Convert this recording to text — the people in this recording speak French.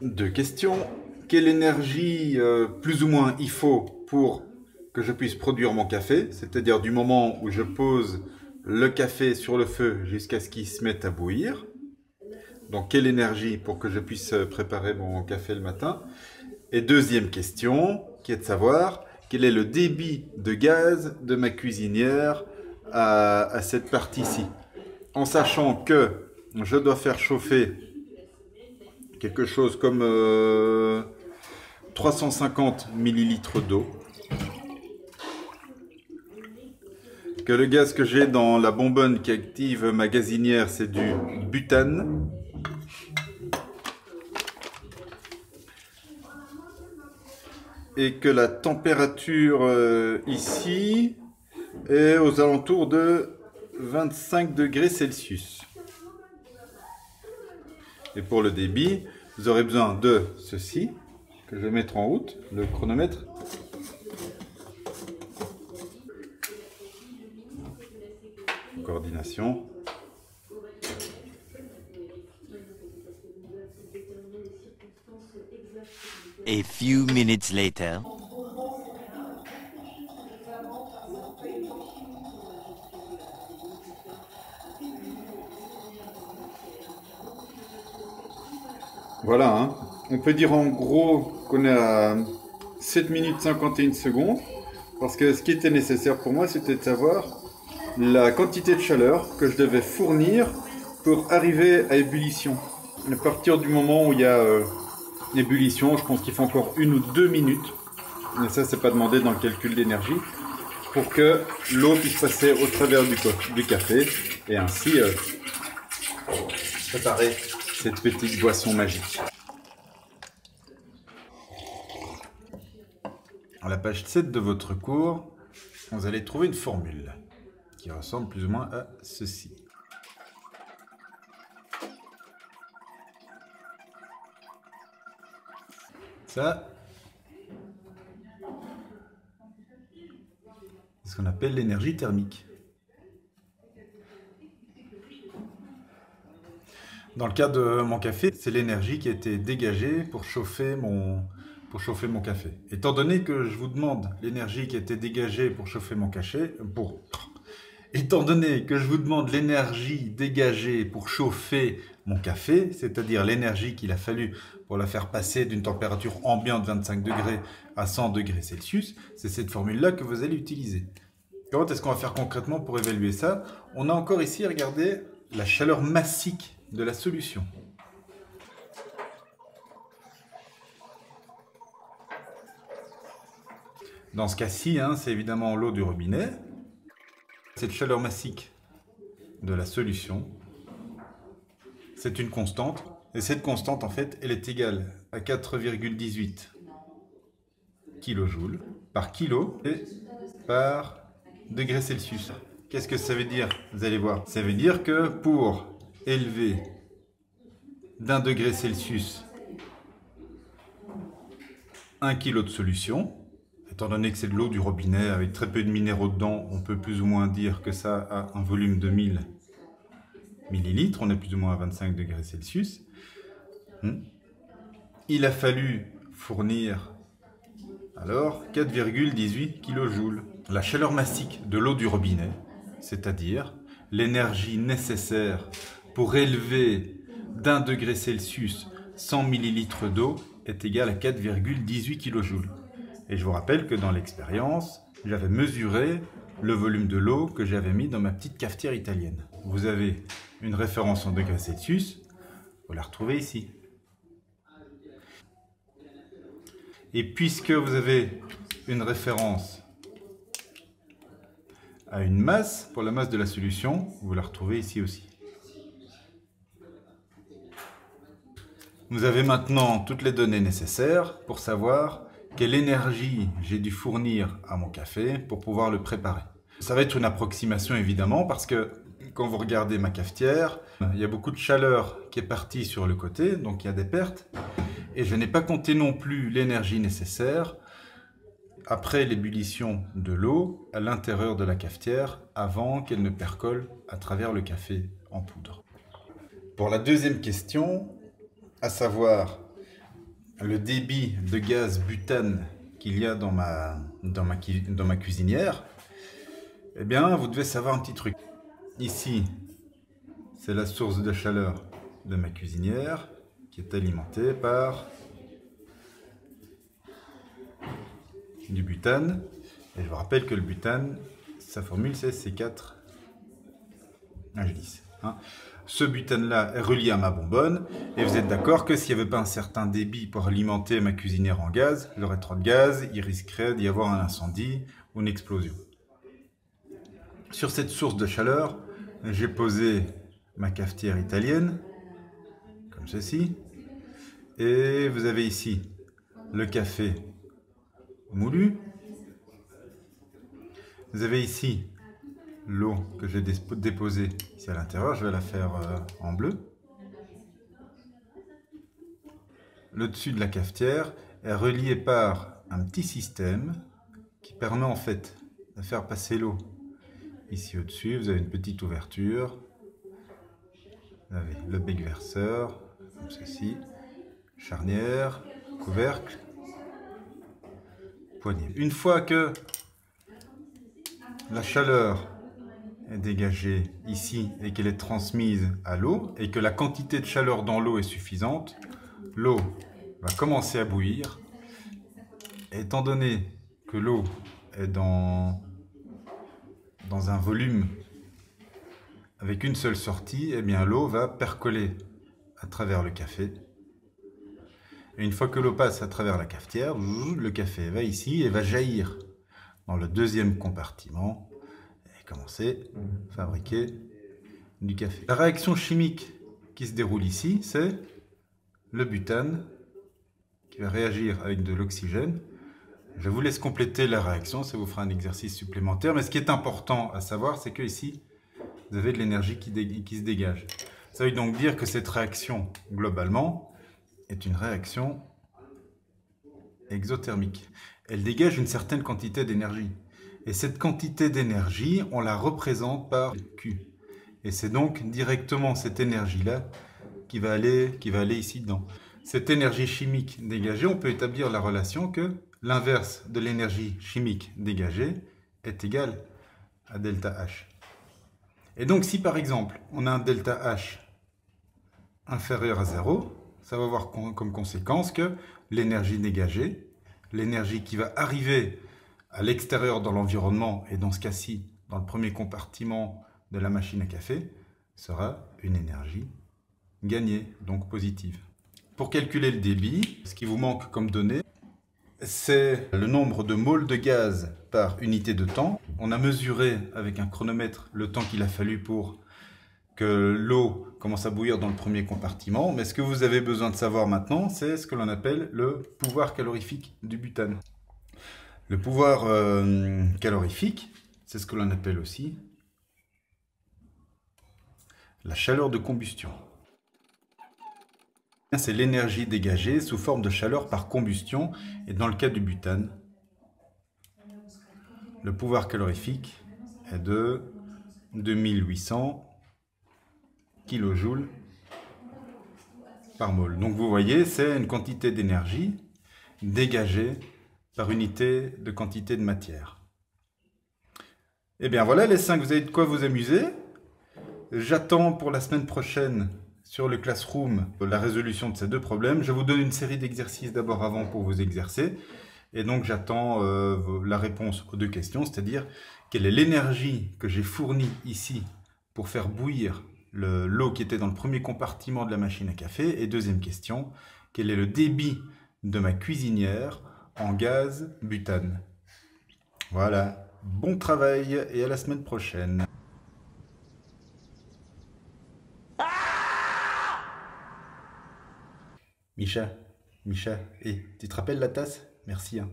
Deux questions. Quelle énergie plus ou moins il faut pour que je puisse produire mon café, c'est-à-dire du moment où je pose le café sur le feu jusqu'à ce qu'il se mette à bouillir. Donc quelle énergie pour que je puisse préparer mon café le matin. Et deuxième question, qui est de savoir quel est le débit de gaz de ma cuisinière à cette partie-ci. En sachant que je dois faire chauffer quelque chose comme 350 millilitres d'eau. Que le gaz que j'ai dans la bonbonne qui active ma gazinière, c'est du butane. Et que la température ici est aux alentours de 25 degrés Celsius. Et pour le débit, vous aurez besoin de ceci, que je vais mettre en route, le chronomètre. Coordination. A few minutes later. Voilà, hein. On peut dire en gros qu'on est à 7 minutes 51 secondes, parce que ce qui était nécessaire pour moi, c'était de savoir la quantité de chaleur que je devais fournir pour arriver à ébullition. À partir du moment où il y a ébullition, je pense qu'il faut encore 1 ou 2 minutes, et ça c'est pas demandé dans le calcul d'énergie, pour que l'eau puisse passer au travers du café, et ainsi préparer cette petite boisson magique. À la page 7 de votre cours, vous allez trouver une formule qui ressemble plus ou moins à ceci. Ça, c'est ce qu'on appelle l'énergie thermique. Dans le cas de mon café, c'est l'énergie qui a été dégagée pour chauffer mon café. Étant donné que je vous demande l'énergie qui a été dégagée pour chauffer mon café, étant donné que je vous demande l'énergie dégagée pour chauffer mon café, c'est-à-dire l'énergie qu'il a fallu pour la faire passer d'une température ambiante 25 degrés à 100 degrés Celsius, c'est cette formule-là que vous allez utiliser. Comment est-ce qu'on va faire concrètement pour évaluer ça? On a encore ici, regardez, la chaleur massique de la solution. Dans ce cas-ci, c'est évidemment l'eau du robinet. Cette chaleur massique de la solution, c'est une constante. Et cette constante, en fait, elle est égale à 4,18 kJ par kilo et par degré Celsius. Qu'est-ce que ça veut dire? Vous allez voir. Ça veut dire que pour élever d'1 degré Celsius 1 kg de solution, étant donné que c'est de l'eau du robinet avec très peu de minéraux dedans, on peut plus ou moins dire que ça a un volume de 1000 millilitres, on est plus ou moins à 25 degrés Celsius. Il a fallu fournir alors 4,18 kJ. La chaleur massique de l'eau du robinet, c'est-à-dire l'énergie nécessaire pour élever d'1 degré Celsius 100 millilitres d'eau est égale à 4,18 kJ. Et je vous rappelle que dans l'expérience, j'avais mesuré le volume de l'eau que j'avais mis dans ma petite cafetière italienne. Vous avez une référence en degrés Celsius, vous la retrouvez ici. Et puisque vous avez une référence à une masse, pour la masse de la solution, vous la retrouvez ici aussi. Vous avez maintenant toutes les données nécessaires pour savoir quelle énergie j'ai dû fournir à mon café pour pouvoir le préparer. Ça va être une approximation évidemment parce que quand vous regardez ma cafetière, il y a beaucoup de chaleur qui est partie sur le côté, donc il y a des pertes. Et je n'ai pas compté non plus l'énergie nécessaire après l'ébullition de l'eau à l'intérieur de la cafetière avant qu'elle ne percole à travers le café. en poudre. Pour la deuxième question, à savoir le débit de gaz butane qu'il y a dans ma cuisinière, eh bien, vous devez savoir un petit truc. Ici, c'est la source de chaleur de ma cuisinière qui est alimentée par du butane. Et je vous rappelle que le butane, sa formule c'est C4H10. Hein. Ce butane-là est relié à ma bonbonne. Et vous êtes d'accord que s'il n'y avait pas un certain débit pour alimenter ma cuisinière en gaz, il y aurait trop de gaz, il risquerait d'y avoir un incendie ou une explosion. Sur cette source de chaleur, j'ai posé ma cafetière italienne, comme ceci. Et vous avez ici le café moulu. Vous avez ici l'eau que j'ai déposée ici à l'intérieur. Je vais la faire en bleu. Le dessus de la cafetière est relié par un petit système qui permet en fait de faire passer l'eau ici au-dessus. Vous avez une petite ouverture. Vous avez le bec verseur, comme ceci. Charnière, couvercle, poignée. Une fois que la chaleur est dégagée ici et qu'elle est transmise à l'eau et que la quantité de chaleur dans l'eau est suffisante, l'eau va commencer à bouillir. Et étant donné que l'eau est dans un volume avec une seule sortie, eh bien l'eau va percoler à travers le café. Et une fois que l'eau passe à travers la cafetière, le café va ici et va jaillir dans le deuxième compartiment et commencer à fabriquer du café. La réaction chimique qui se déroule ici, c'est le butane qui va réagir avec de l'oxygène. Je vous laisse compléter la réaction, ça vous fera un exercice supplémentaire. Mais ce qui est important à savoir, c'est que ici, vous avez de l'énergie qui se dégage. Ça veut donc dire que cette réaction, globalement, est une réaction exothermique. Elle dégage une certaine quantité d'énergie. Et cette quantité d'énergie, on la représente par Q. Et c'est donc directement cette énergie-là qui va aller ici dedans. Cette énergie chimique dégagée, on peut établir la relation que l'inverse de l'énergie chimique dégagée est égal à delta H. Et donc si par exemple, on a un delta H inférieur à 0, ça va avoir comme conséquence que l'énergie dégagée, l'énergie qui va arriver à l'extérieur dans l'environnement, et dans ce cas-ci, dans le premier compartiment de la machine à café, sera une énergie gagnée, donc positive. Pour calculer le débit, ce qui vous manque comme donnée, c'est le nombre de moles de gaz par unité de temps. On a mesuré avec un chronomètre le temps qu'il a fallu pour que l'eau commence à bouillir dans le premier compartiment. Mais ce que vous avez besoin de savoir maintenant, c'est ce que l'on appelle le pouvoir calorifique du butane. Le pouvoir calorifique, c'est ce que l'on appelle aussi la chaleur de combustion. C'est l'énergie dégagée sous forme de chaleur par combustion. Et dans le cas du butane, le pouvoir calorifique est de 2800 kJ par mol. Donc vous voyez, c'est une quantité d'énergie dégagée par unité de quantité de matière. Et bien voilà les 5, vous avez de quoi vous amuser. J'attends pour la semaine prochaine sur le Classroom la résolution de ces deux problèmes. Je vous donne une série d'exercices d'abord avant pour vous exercer. Et donc j'attends la réponse aux deux questions, c'est-à-dire quelle est l'énergie que j'ai fournie ici pour faire bouillir l'eau qui était dans le premier compartiment de la machine à café. Et deuxième question, quel est le débit de ma cuisinière en gaz butane? Voilà, bon travail et à la semaine prochaine. Micha, tu te rappelles la tasse? Merci. Hein.